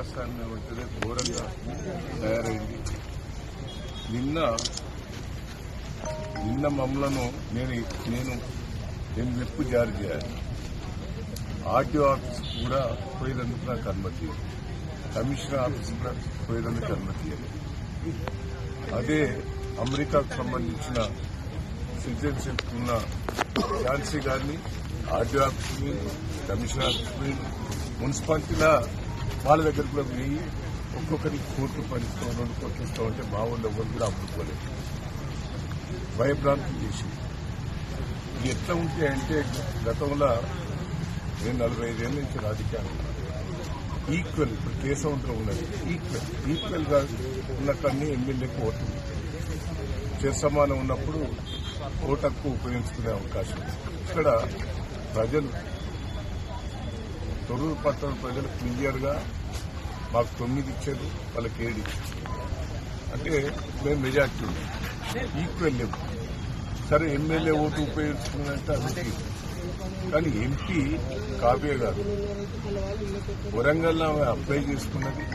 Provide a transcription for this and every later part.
ప్రజాస్వామ్యం అంటే ఘోరంగా తయారైంది. నిన్న మమ్మలను నేను విప్పు జారీ చేయాలి. ఆర్టీఓ ఆఫీస్ కూడా పోయేందుకు నాకు అనుమతి, కమిషనర్ ఆఫీస్ కూడా పోయేందుకు అనుమతి. అదే అమెరికాకు సంబంధించిన సిటిజన్షిప్ ఉన్న ఝాన్సీ గారిని ఆర్టీఓ ఆఫీస్ మీద, కమిషనర్ ఆఫీస్ మీద, మున్సిపాలిటీలో వాళ్ళ దగ్గర కూడా పోయి ఒక్కొక్కరికి కోట్లు పనిస్తాం, 2 కోట్లు ఇస్తామంటే మా వాళ్ళు ఎవరు కూడా అమ్ముకోలేదు. భయభ్రాంతి చేసి ఇది ఎట్లా ఉంటే అంటే గతంలో నేను 45 ఏళ్ళ నుంచి రాజకీయాలు ఈక్వల్, ఇప్పుడు కేశవంతం ఉన్నది ఈక్వల్ గా ఉన్నట్లన్నీ ఎమ్మెల్యేకి ఓటు సమానం ఉన్నప్పుడు ఓటు హక్కు ఉపయోగించుకునే అవకాశం. ఇక్కడ ప్రజలు తొర్రూరు పట్టణ ప్రజలు క్లియర్ గా మాకు 9 ఇచ్చారు, వాళ్ళకి 7 ఇచ్చారు. అంటే మేము మెజార్టీ ఈక్వల్ లేవు. సరే ఎమ్మెల్యే ఓటు ఉపయోగించుకున్నంటే అది, కానీ ఎంపీ కావ్య గారు వరంగల్లో ఆమె అప్లై చేసుకున్నది,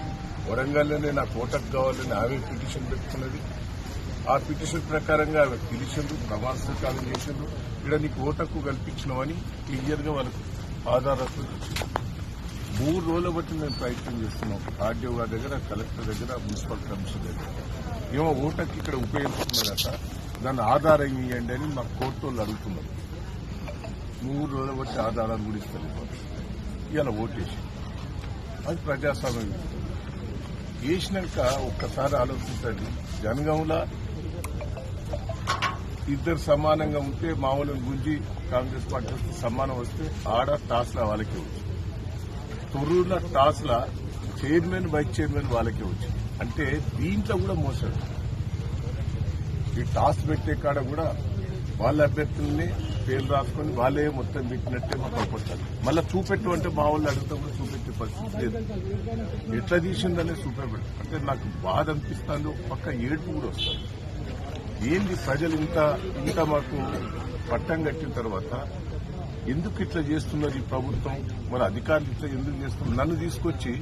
వరంగల్లోనే నాకు ఓటకు కావాలని ఆమె పిటిషన్ పెట్టుకున్నది. ఆ పిటిషన్ ప్రకారంగా ఆమె పిలిచిండ్రు, ప్రమాణ స్వీకారం చేసిండ్రు. ఇక్కడ నీకు ఓటకు కల్పించినామని క్లియర్ గా వాళ్ళకు ఆధారాలతో ఇచ్చింది. 3 రోజుల బట్టి మేము ప్రయత్నం చేస్తున్నాం ఆర్డీఓ గారి దగ్గర, కలెక్టర్ దగ్గర, మున్సిపల్ కమిషనర్ దగ్గర. ఏమో ఓటకు ఇక్కడ ఉపయోగిస్తున్నదట, దాన్ని ఆధారం ఇవ్వండి అని మా కోర్టు వాళ్ళు అడుగుతున్నారు. 3 రోజుల బట్టి ఆధారాలు కూడా ఇస్తారు. ఇవాళ ఓటేసి అది ప్రజాస్వామ్యం వేసినాక ఒక్కసారి ఆలోచించండి. జనగాంలో ఇద్దరు సమానంగా ఉంటే మామూలు గుంజి కాంగ్రెస్ పార్టీ సమానం వస్తే ఆడ టాస్ల వాళ్ళకే వచ్చింది. తొర్రూరులో టాస్ల చైర్మన్, వైస్ చైర్మన్ వాళ్ళకే వచ్చింది. అంటే దీంట్లో కూడా మోసం. ఈ టాస్ పెట్టే కాడ కూడా వాళ్ళ అభ్యర్థుల్ని పేర్లు రాసుకొని వాళ్ళే మొత్తం పెట్టినట్టే మాకు అవపడతారు. మళ్ళీ చూపెట్టమంటే మా వాళ్ళు అడిగితే కూడా చూపెట్టే పరిస్థితి లేదు. ఎట్లా తీసిందనే చూపెట్టారు. అంటే నాకు బాధ అనిపిస్తాను, పక్క ఏడుపు కూడా వస్తుంది. ఏంది ప్రజలు ఇంత మాకు పట్టం కట్టిన తర్వాత ఎందుకు ఇట్లా చేస్తున్నారు ఈ ప్రభుత్వం, మరి అధికారులు ఇట్లా ఎందుకు చేస్తున్నారు? నన్ను తీసుకొచ్చి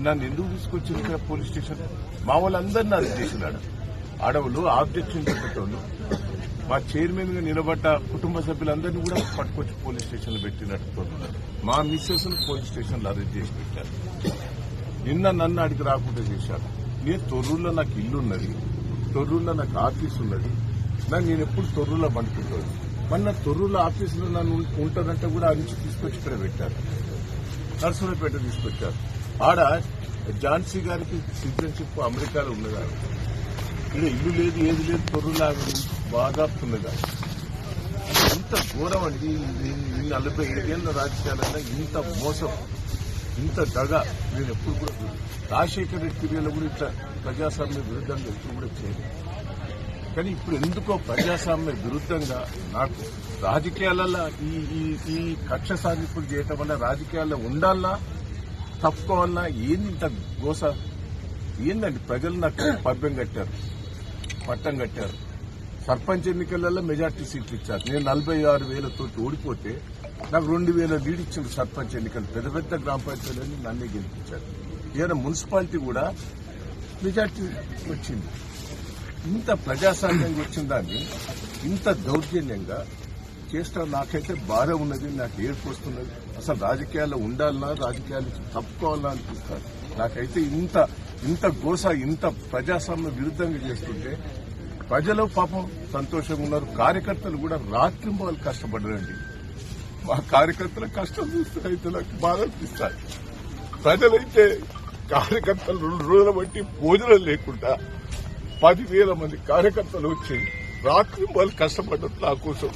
నన్ను ఎందుకు తీసుకొచ్చి ఇక్కడ పోలీస్ స్టేషన్ మా వాళ్ళందరినీ అది చేసినాడు. ఆడవాళ్ళు ఆబ్జెక్షన్ పెట్టేటోళ్ళు, మా చైర్మన్ గా నిలబడ్డ కుటుంబ సభ్యులందరినీ కూడా పట్టుకొచ్చి పోలీస్ స్టేషన్ లో పెట్టినట్టు మా మిస్సెస్ ను పోలీస్ స్టేషన్ లో అరెస్ట్ చేసి పెట్టారు. నిన్న నన్ను అడిగి రాకుండా చేశారు. నేను తొర్రూరులో నాకు ఇల్లు ఉన్నది, తొర్రూరులో నాకు ఆఫీస్ ఉన్నది, నేను ఎప్పుడు తొర్రూరులో పండుకుంటాను. మొన్న తొర్రూరులో ఆఫీసులో నన్ను ఉంటుందంటే కూడా ఆ నుంచి తీసుకొచ్చి ఇక్కడ పెట్టారు, నర్సరావుపేట తీసుకొచ్చారు. ఆడ ఝాన్సీ గారికి సిటిజన్షిప్ అమెరికాలో ఉన్నదా, ఇక్కడ ఇల్లు లేదు, ఏది లేదు, తొర్రూరులో బాగా ఉన్నదా. ఇంత ఘోరం అండి. 45 ఏళ్ల రాజకీయాలన్నా ఇంత మోసం, ఇంత దగ నేను ఎప్పుడు కూడా రాజశేఖర రెడ్డి పీరియడ్లో కూడా ఇట్లా ప్రజాస్వామ్య విరుద్ధంగా ఎప్పుడు కూడా చేయలేదు. కానీ ఇప్పుడు ఎందుకో ప్రజాస్వామ్య విరుద్ధంగా నాకు రాజకీయాలలో ఈ కక్ష సాధింపులు చేయటం వల్ల రాజకీయాల్లో ఉండాలన్నా తప్పుకోవాలన్నా ఏంది ఇంత గోస ఏందండి? ప్రజలు నాకు పట్టం కట్టారు. సర్పంచ్ ఎన్నికలలో మెజార్టీ సీట్లు ఇచ్చారు. నేను 46,000తో ఓడిపోతే నాకు 2,000 లీడ్ ఇచ్చింది సర్పంచ్ ఎన్నికలు. పెద్ద పెద్ద గ్రామ పంచాయతీలని నన్నే గెలిపించారు. ఏదైనా మున్సిపాలిటీ కూడా మెజార్టీ వచ్చింది. ఇంత ప్రజాస్వామ్యంగా వచ్చిన దాన్ని ఇంత దౌర్జన్యంగా చేస్తా నాకైతే బాధ ఉన్నది, నాకు ఏడుపు వస్తున్నది. అసలు రాజకీయాల్లో ఉండాలన్నా, రాజకీయాలు తప్పుకోవాలన్నా అనిపిస్తారు. నాకైతే ఇంత గోస, ఇంత ప్రజాస్వామ్య విరుద్ధంగా చేస్తుంటే ప్రజలు పాపం సంతోషంగా ఉన్నారు. కార్యకర్తలు కూడా రాత్రింబవలు కష్టపడ్డారండి. మా కార్యకర్తల కష్టం చూస్తే నాకు బాధ అనిపిస్తాయి. ప్రజలైతే కార్యకర్తలు 2 రోజుల బట్టి భోజనం లేకుండా 10,000 మంది కార్యకర్తలు వచ్చి రాత్రి వాళ్ళు కష్టపడ్డారు నా కోసం.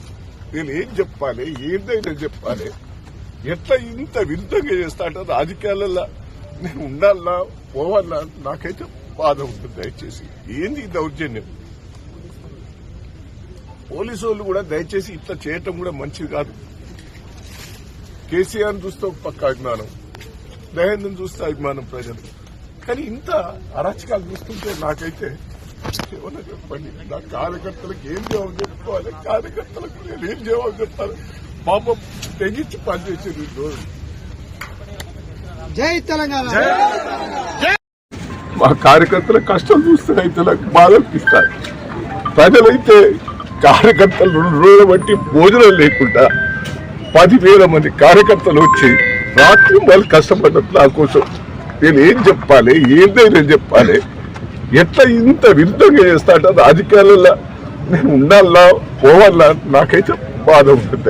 నేను ఏం చెప్పాలి, ఏందైనా చెప్పాలి? ఎట్లా ఇంత విరుద్ధంగా చేస్తా అంటే రాజకీయాలలో నేను ఉండాలన్నా పోవాలన్నా నాకైతే బాధ ఉంటుంది. దయచేసి ఏంది దౌర్జన్యం? పోలీసు వాళ్ళు కూడా దయచేసి ఇట్లా చేయటం కూడా మంచిది కాదు. కేసీఆర్ చూస్తే ఒక పక్క అభిమానం, దయానంద్ చూస్తే అభిమానం ప్రజలు. కానీ ఇంత అరాచకాలు చూస్తుంటే నాకైతే ఏమన్నా చెప్పండి. నా కార్యకర్తలకు ఏం జవాబు చెప్పుకోవాలి? కార్యకర్తలకు నేను ఏం జవాబు చెప్తాను? పాపం తెగించి పనిచేసేది రోజు జై తెలంగాణ. మా కార్యకర్తల కష్టం చూస్తే రైతులకు బాధ అనిపిస్తారు. ప్రజలైతే కార్యకర్తలు 2 రోజులు బట్టి భోజనం లేకుండా 10,000 మంది కార్యకర్తలు వచ్చి రాత్రి వాళ్ళు కష్టపడ్డట్టు నా కోసం నేను ఏం చెప్పాలి, ఏదైనా చెప్పాలి, ఎట్లా ఇంత విరుద్ధంగా చేస్తా అంటే రాజకీయాలలో నేను ఉండాలా పోవాలా నాకైతే బాధ ఉంటుంది.